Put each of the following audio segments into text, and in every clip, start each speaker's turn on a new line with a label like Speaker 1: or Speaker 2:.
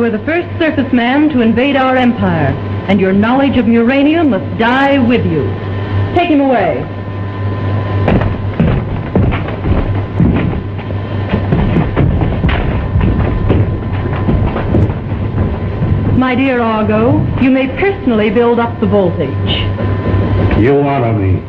Speaker 1: were the first surface man to invade our empire, and your knowledge of uranium must die with you. Take him away. My dear Argo, you may personally build up the voltage.
Speaker 2: You honor me.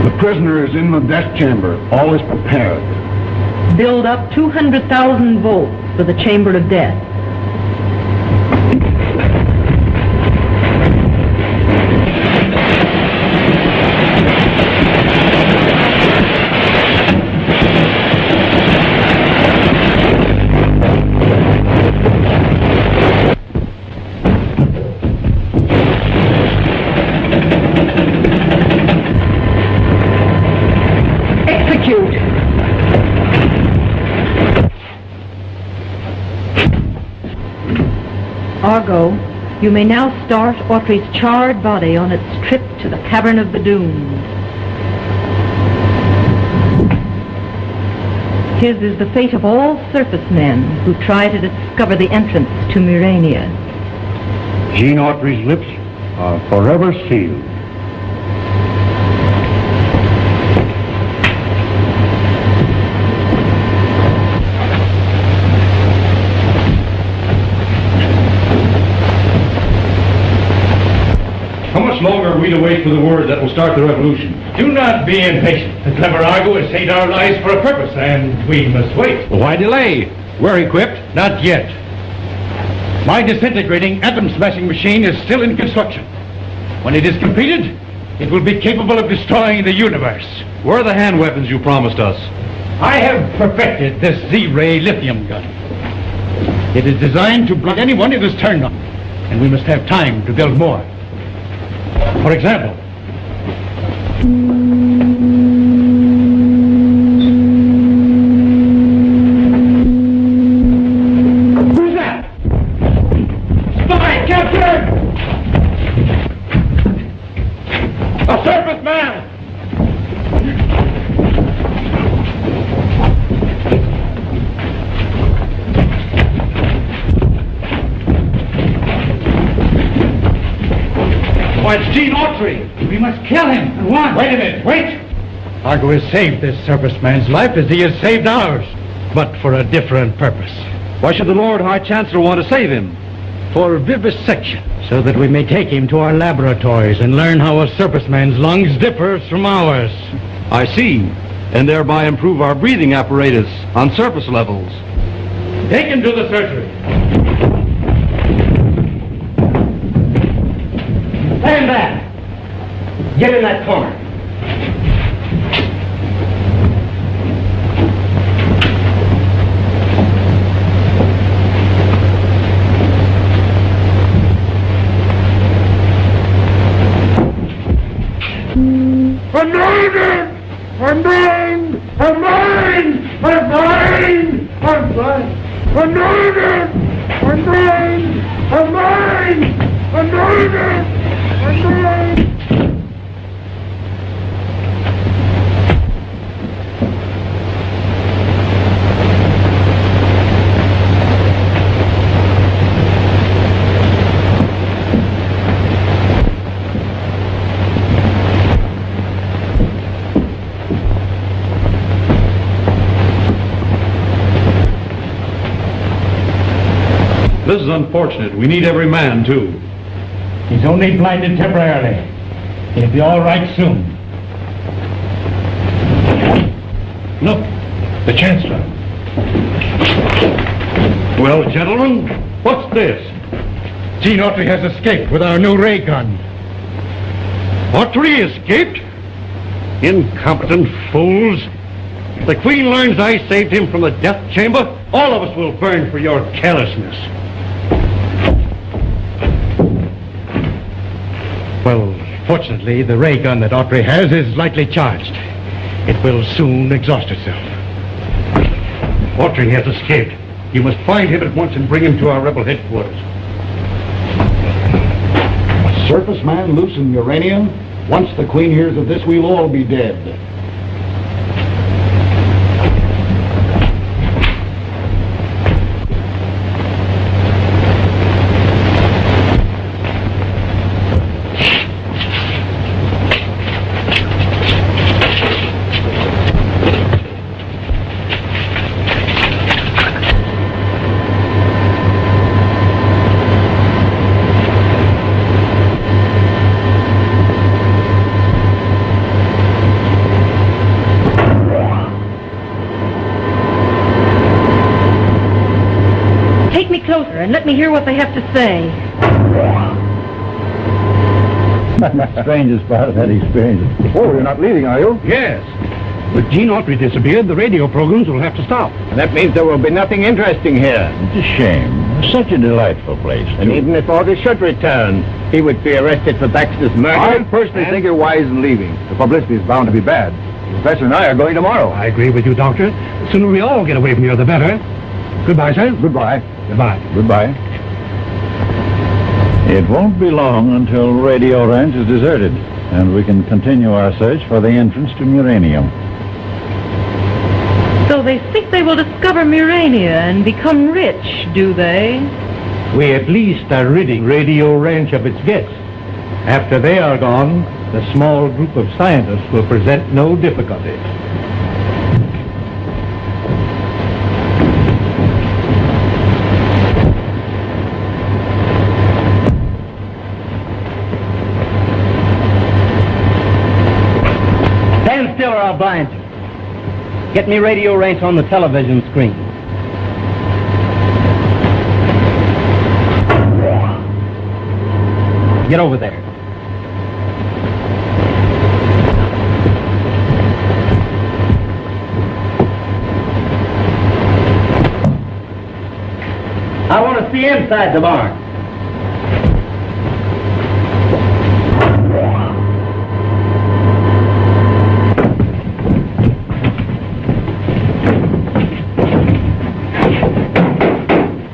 Speaker 2: The prisoner is in the death chamber. All is prepared.
Speaker 1: Build up 200,000 volts for the chamber of death. Argo, you may now start Autry's charred body on its trip to the cavern of the doomed. His is the fate of all surface men who try to discover the entrance to Murania.
Speaker 2: Gene Autry's lips are forever sealed.
Speaker 3: Longer are we to wait for the word that will start the revolution?
Speaker 4: Do not be impatient. The clever Argo has saved our lives for a purpose, and we must wait.
Speaker 3: Well, why delay? We're equipped.
Speaker 4: Not yet. My disintegrating atom-smashing machine is still in construction. When it is completed, it will be capable of destroying the universe.
Speaker 3: Where are the hand weapons you promised us?
Speaker 4: I have perfected this Z-ray lithium gun. It is designed to block anyone it is turned on, and we must have time to build more. For example, who's that? Spy, captured! A surface man! Why, it's Gene Autry. We must kill him at once. Wait a minute, wait. Argo has saved this surface man's life as he has saved ours, but for a different purpose.
Speaker 3: Why should the Lord High Chancellor want to save him?
Speaker 4: For vivisection, so that we may take him to our laboratories and learn how a surface man's lungs differs from ours.
Speaker 3: I see. And thereby improve our breathing apparatus on surface levels.
Speaker 4: Take him to the surgery. Stand back. Get in that corner. I'm mine! I'm mine! I'm mine! I'm mine! I'm mine! I'm mine! I'm mine! I'm mine! I'm mine!
Speaker 3: This is unfortunate. We need every man, too.
Speaker 4: He's only blinded temporarily. He'll be all right soon. Look, the Chancellor.
Speaker 3: Well, gentlemen, what's this?
Speaker 4: Gene Autry has escaped with our new ray gun.
Speaker 3: Autry escaped? Incompetent fools. If the Queen learns I saved him from the death chamber, all of us will burn for your carelessness.
Speaker 4: Well, fortunately, the ray gun that Autry has is lightly charged. It will soon exhaust itself.
Speaker 3: Autry has escaped. You must find him at once and bring him to our rebel headquarters.
Speaker 5: Surface man loose in Urania. Once the Queen hears of this, we'll all be dead.
Speaker 1: Closer and let me hear what they have to say.
Speaker 2: Strangest part of that experience. Oh, you're not leaving, are you?
Speaker 3: Yes. With Gene Autry disappeared, the radio programs will have to stop.
Speaker 2: That means there will be nothing interesting here. It's a shame. Such a delightful place. And even if Autry should return, he would be arrested for Baxter's murder.
Speaker 6: I personally think you're wise in leaving. The publicity is bound to be bad. The professor and I are going tomorrow.
Speaker 3: I agree with you, Doctor. The sooner we all get away from here, the better. Goodbye, sir.
Speaker 6: Goodbye.
Speaker 3: Goodbye.
Speaker 6: Goodbye.
Speaker 2: It won't be long until Radio Ranch is deserted, and we can continue our search for the entrance to Muranium.
Speaker 1: So they think they will discover Murania and become rich, do they?
Speaker 4: We at least are ridding Radio Ranch of its guests. After they are gone, the small group of scientists will present no difficulty.
Speaker 7: Stand still or I'll blind you. Get me Radio Ranch on the television screen. Get over there. I want to see inside the barn.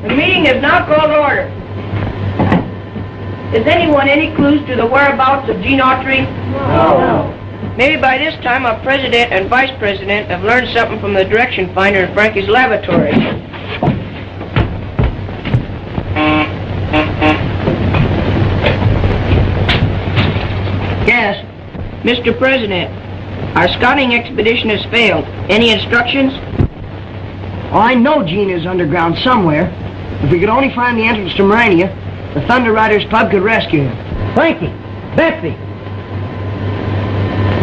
Speaker 8: The meeting is now called to order. Is anyone any clues to the whereabouts of Gene Autry? No. Maybe by this time our president and vice president have learned something from the direction finder in Frankie's laboratory. Yes, Mr. President, our scouting expedition has failed. Any instructions?
Speaker 9: Oh, I know Gene is underground somewhere. If we could only find the entrance to Murania, the Thunder Riders Club could rescue him.
Speaker 7: Frankie! Betsy!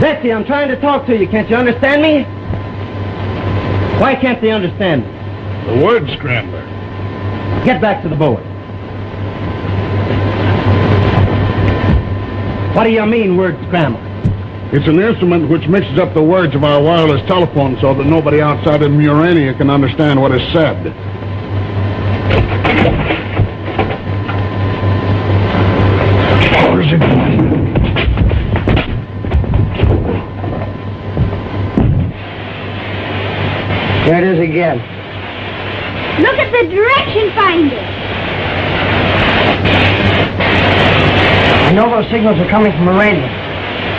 Speaker 7: Betsy, I'm trying to talk to you. Can't you understand me? Why can't they understand me?
Speaker 3: The word scrambler.
Speaker 7: Get back to the board. What do you mean, word scramble?
Speaker 6: It's an instrument which mixes up the words of our wireless telephone so that nobody outside of Murania can understand what is said. Where's it going?
Speaker 9: There it is again.
Speaker 10: Look at the direction finder.
Speaker 9: I know those signals are coming from Murania.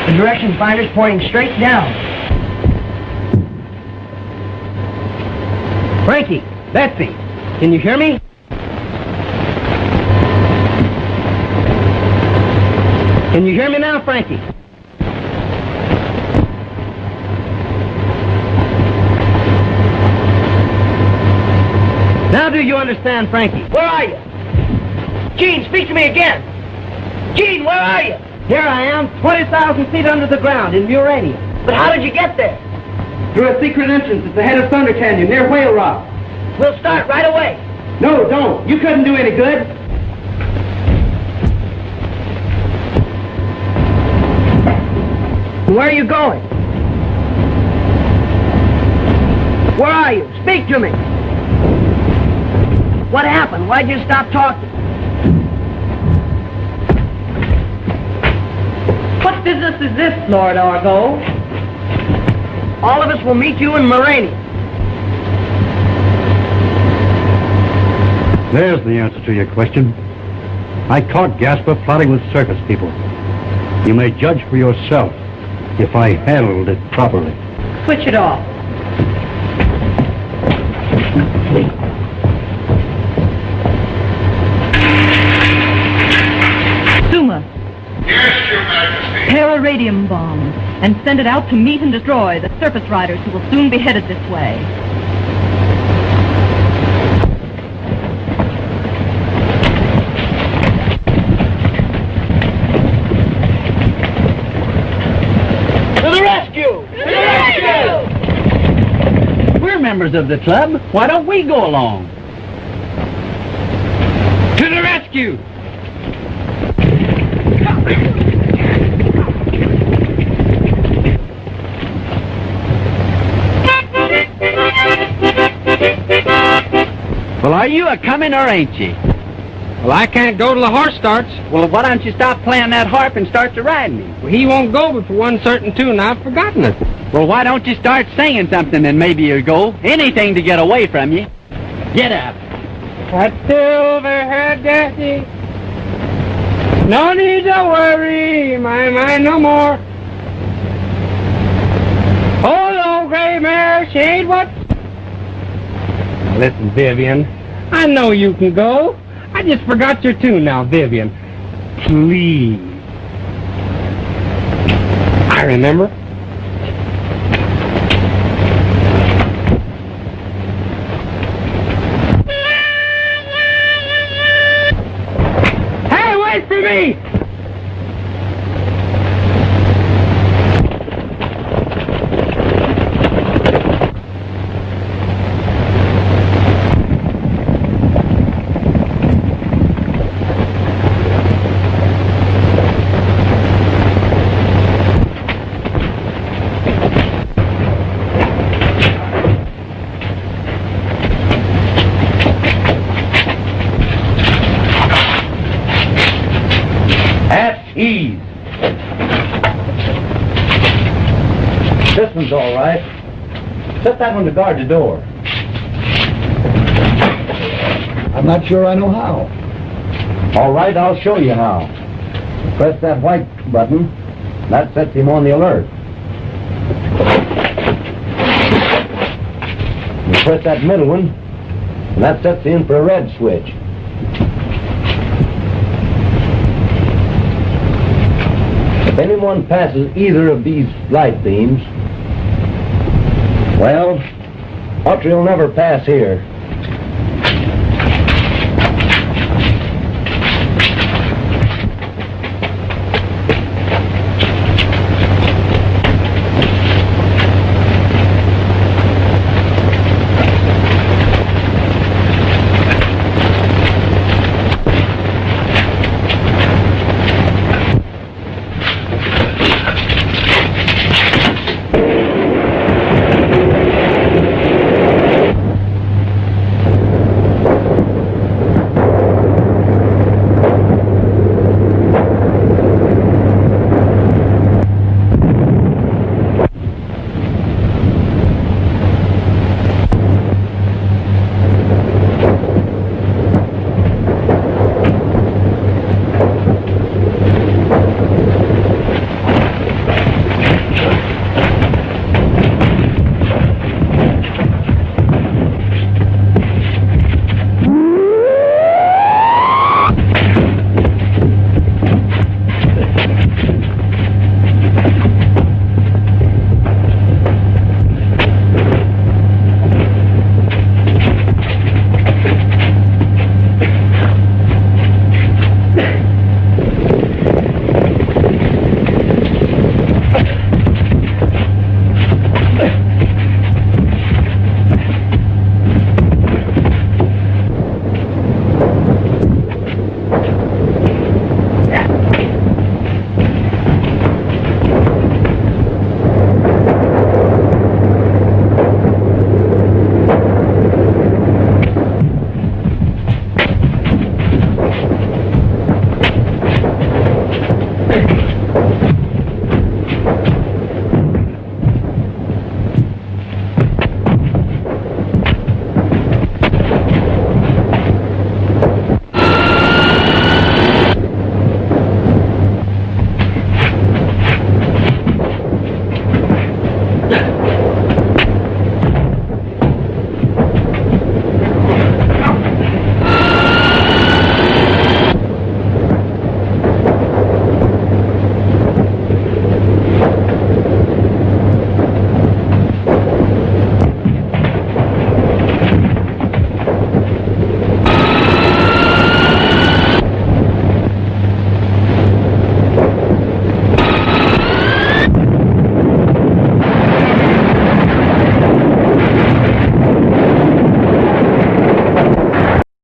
Speaker 9: The direction finder's pointing straight down.
Speaker 7: Frankie! Betsy! Can you hear me? Can you hear me now, Frankie? Now do you understand, Frankie?
Speaker 9: Where are you? Gene, speak to me again. Gene, where are you?
Speaker 7: Here I am, 20,000 feet under the ground in Murania.
Speaker 9: But how did you get there?
Speaker 7: Through a secret entrance at the head of Thunder Canyon near Whale Rock.
Speaker 9: We'll start right away.
Speaker 7: No, don't. You couldn't do any good.
Speaker 9: Where are you going? Where are you? Speak to me. What happened? Why'd you stop talking?
Speaker 1: What business is this, Lord Argo?
Speaker 9: All of us will meet you in Murania.
Speaker 3: There's the answer to your question. I caught Gasper plotting with circus people. You may judge for yourself if I handled it properly.
Speaker 1: Switch it off. Suma.
Speaker 6: Yes, Your Majesty.
Speaker 1: Pair a radium bomb and send it out to meet and destroy the surface riders who will soon be headed this way.
Speaker 9: To the rescue! To the rescue! We're members of the club. Why don't we go along? To the rescue! Well, are you a-coming or ain't you?
Speaker 7: Well, I can't go till the horse starts.
Speaker 9: Well, why don't you stop playing that harp and start to riding him?
Speaker 7: Well, he won't go but for one certain tune. I've forgotten it.
Speaker 9: Well, why don't you start singing something and maybe you'll go? Anything to get away from you. Get up.
Speaker 7: That silver-haired Daddy. No need to worry my mind no more. Oh, no, gray mare, she ain't what... Now, listen, Vivian, I know you can go. I just forgot your tune now, Vivian. Please. I remember. Hey, wait for me!
Speaker 3: Ease. This one's all right. Set that one to guard the door.
Speaker 5: I'm not sure I know how.
Speaker 3: All right, I'll show you how. Press that white button. That sets him on the alert. You press that middle one, and that sets in for a red switch. If anyone passes either of these light beams, well, Autry will never pass here.